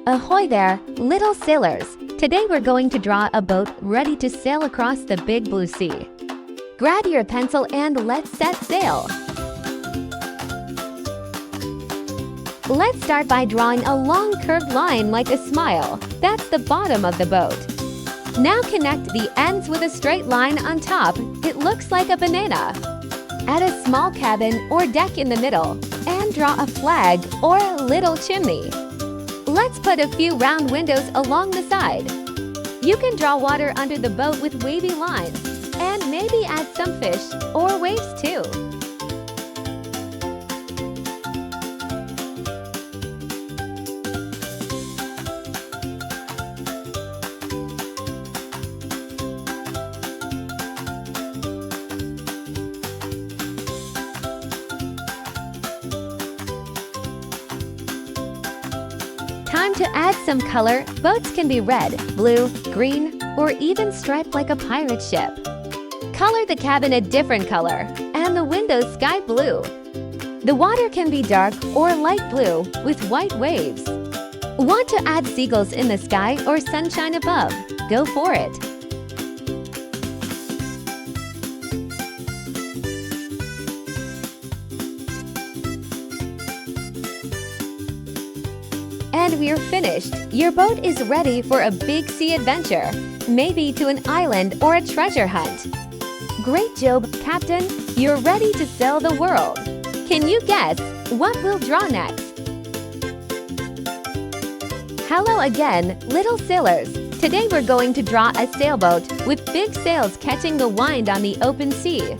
Ahoy there, little sailors! Today we're going to draw a boat ready to sail across the big blue sea. Grab your pencil and let's set sail. Let's start by drawing a long curved line like a smile. That's the bottom of the boat. Now connect the ends with a straight line on top. It looks like a banana. Add a small cabin or deck in the middle and draw a flag or a little chimney. Let's put a few round windows along the side. You can draw water under the boat with wavy lines and maybe add some fish or waves too. Time to add some color. Boats can be red, blue, green, or even striped like a pirate ship. Color the cabin a different color and the windows sky blue. The water can be dark or light blue with white waves. Want to add seagulls in the sky or sunshine above? Go for it! And we're finished! Your boat is ready for a big sea adventure, maybe to an island or a treasure hunt. Great job, Captain! You're ready to sail the world! Can you guess what we'll draw next? Hello again, little sailors! Today we're going to draw a sailboat with big sails catching the wind on the open sea.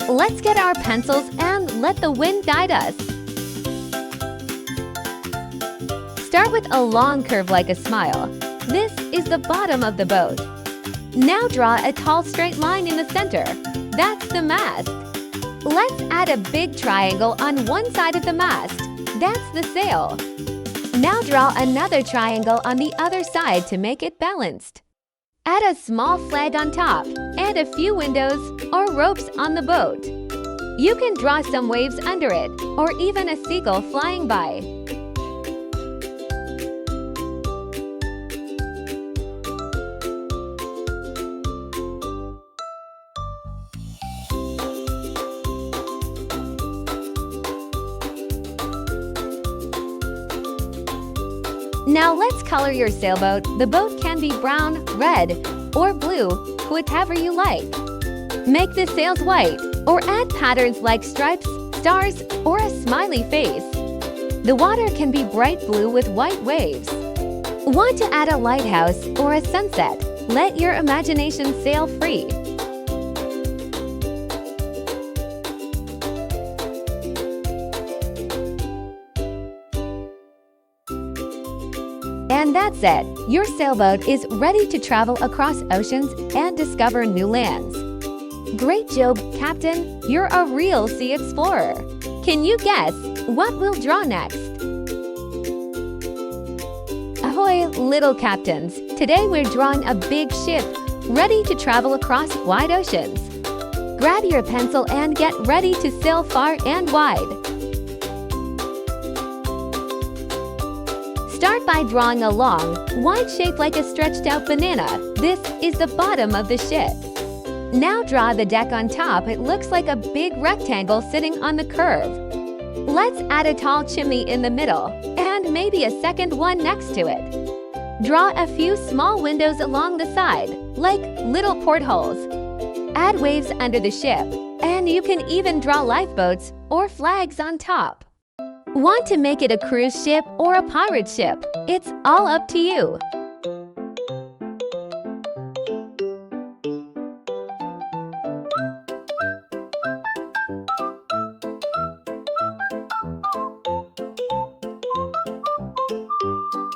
Let's get our pencils and let the wind guide us. Start with a long curve like a smile. This is the bottom of the boat. Now draw a tall straight line in the center. That's the mast. Let's add a big triangle on one side of the mast. That's the sail. Now draw another triangle on the other side to make it balanced. Add a small flag on top and a few windows or ropes on the boat. You can draw some waves under it or even a seagull flying by. Now let's color your sailboat. The boat can be brown, red, or blue, whatever you like. Make the sails white or add patterns like stripes, stars, or a smiley face. The water can be bright blue with white waves. Want to add a lighthouse or a sunset? Let your imagination sail free. And that's it! Your sailboat is ready to travel across oceans and discover new lands. Great job, Captain! You're a real sea explorer! Can you guess what we'll draw next? Ahoy, little captains! Today we're drawing a big ship, ready to travel across wide oceans. Grab your pencil and get ready to sail far and wide. Start by drawing a long, wide shape like a stretched-out banana. This is the bottom of the ship. Now draw the deck on top. It looks like a big rectangle sitting on the curve. Let's add a tall chimney in the middle, and maybe a second one next to it. Draw a few small windows along the side, like little portholes. Add waves under the ship, and you can even draw lifeboats or flags on top. Want to make it a cruise ship or a pirate ship? It's all up to you.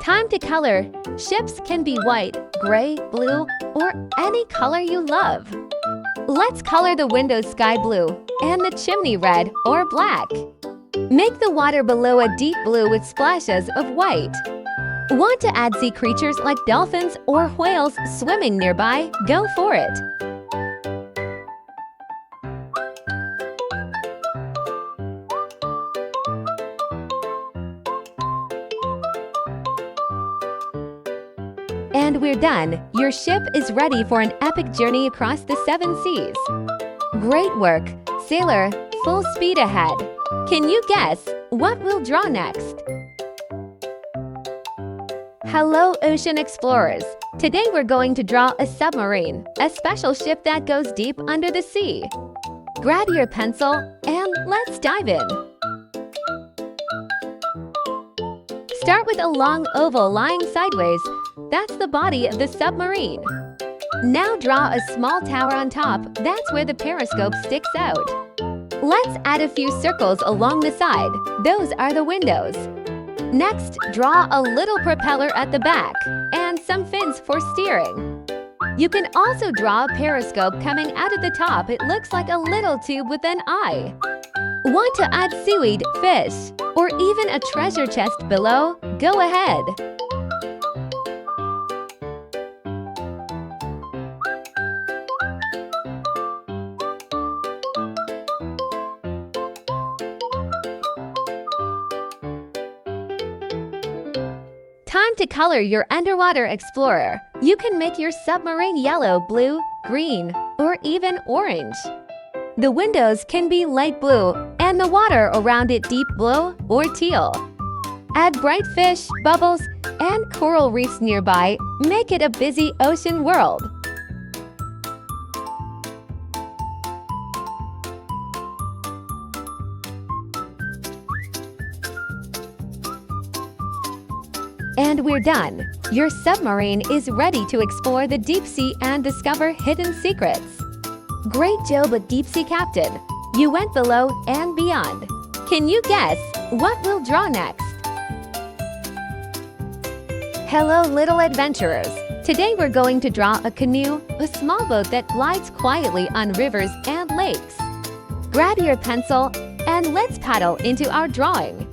Time to color. Ships can be white, gray, blue, or any color you love. Let's color the windows sky blue and the chimney red or black. Make the water below a deep blue with splashes of white. Want to add sea creatures like dolphins or whales swimming nearby? Go for it! And we're done! Your ship is ready for an epic journey across the 7 seas. Great work, sailor! Full speed ahead! Can you guess what we'll draw next? Hello, ocean explorers! Today we're going to draw a submarine, a special ship that goes deep under the sea. Grab your pencil and let's dive in. Start with a long oval lying sideways. That's the body of the submarine. Now draw a small tower on top. That's where the periscope sticks out. Let's add a few circles along the side. Those are the windows. Next, draw a little propeller at the back and some fins for steering. You can also draw a periscope coming out of the top. It looks like a little tube with an eye. Want to add seaweed, fish, or even a treasure chest below? Go ahead! Time to color your underwater explorer. You can make your submarine yellow, blue, green, or even orange. The windows can be light blue and the water around it deep blue or teal. Add bright fish, bubbles, and coral reefs nearby. Make it a busy ocean world. And we're done! Your submarine is ready to explore the deep sea and discover hidden secrets. Great job, deep sea captain! You went below and beyond. Can you guess what we'll draw next? Hello, little adventurers! Today we're going to draw a canoe, a small boat that glides quietly on rivers and lakes. Grab your pencil and let's paddle into our drawing.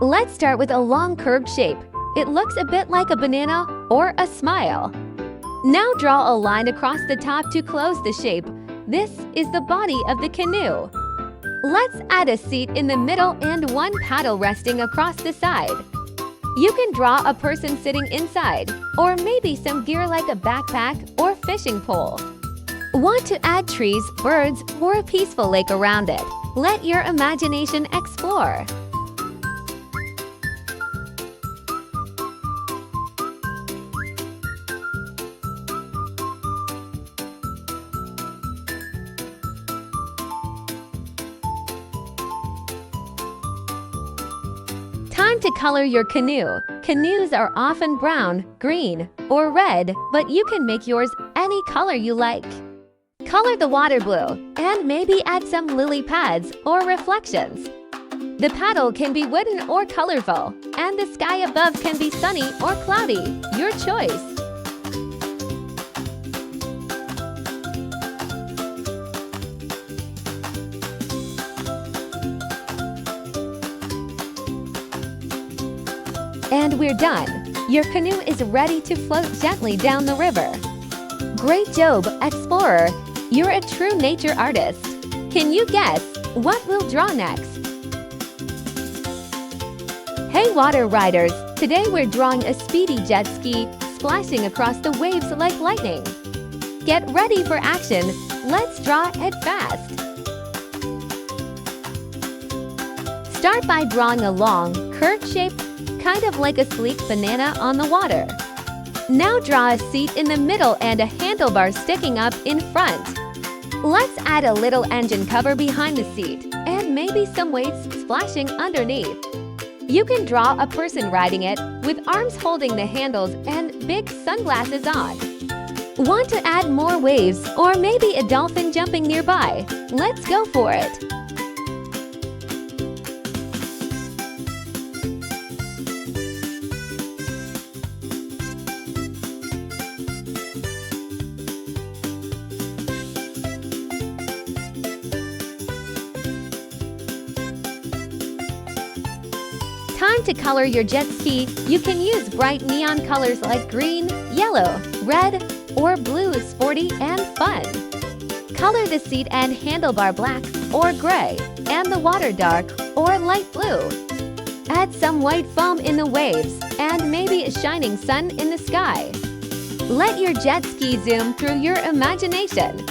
Let's start with a long curved shape. It looks a bit like a banana or a smile. Now draw a line across the top to close the shape. This is the body of the canoe. Let's add a seat in the middle and one paddle resting across the side. You can draw a person sitting inside, or maybe some gear like a backpack or fishing pole. Want to add trees, birds, or a peaceful lake around it? Let your imagination explore. Time to color your canoe. Canoes are often brown, green, or red, but you can make yours any color you like. Color the water blue, and maybe add some lily pads or reflections. The paddle can be wooden or colorful, and the sky above can be sunny or cloudy. Your choice. And we're done! Your canoe is ready to float gently down the river. Great job, explorer! You're a true nature artist. Can you guess what we'll draw next? Hey water riders! Today we're drawing a speedy jet ski splashing across the waves like lightning. Get ready for action! Let's draw it fast! Start by drawing a long, curved shape kind of like a sleek banana on the water. Now draw a seat in the middle and a handlebar sticking up in front. Let's add a little engine cover behind the seat and maybe some waves splashing underneath. You can draw a person riding it with arms holding the handles and big sunglasses on. Want to add more waves or maybe a dolphin jumping nearby? Let's go for it! Time to color your jet ski. You can use bright neon colors like green, yellow, red, or blue is sporty and fun. Color the seat and handlebar black or gray, and the water dark or light blue. Add some white foam in the waves and maybe a shining sun in the sky. Let your jet ski zoom through your imagination.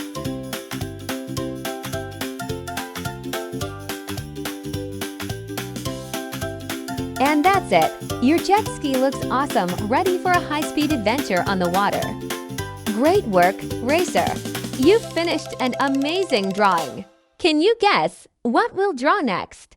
And that's it! Your jet ski looks awesome, ready for a high-speed adventure on the water. Great work, Racer! You've finished an amazing drawing. Can you guess what we'll draw next?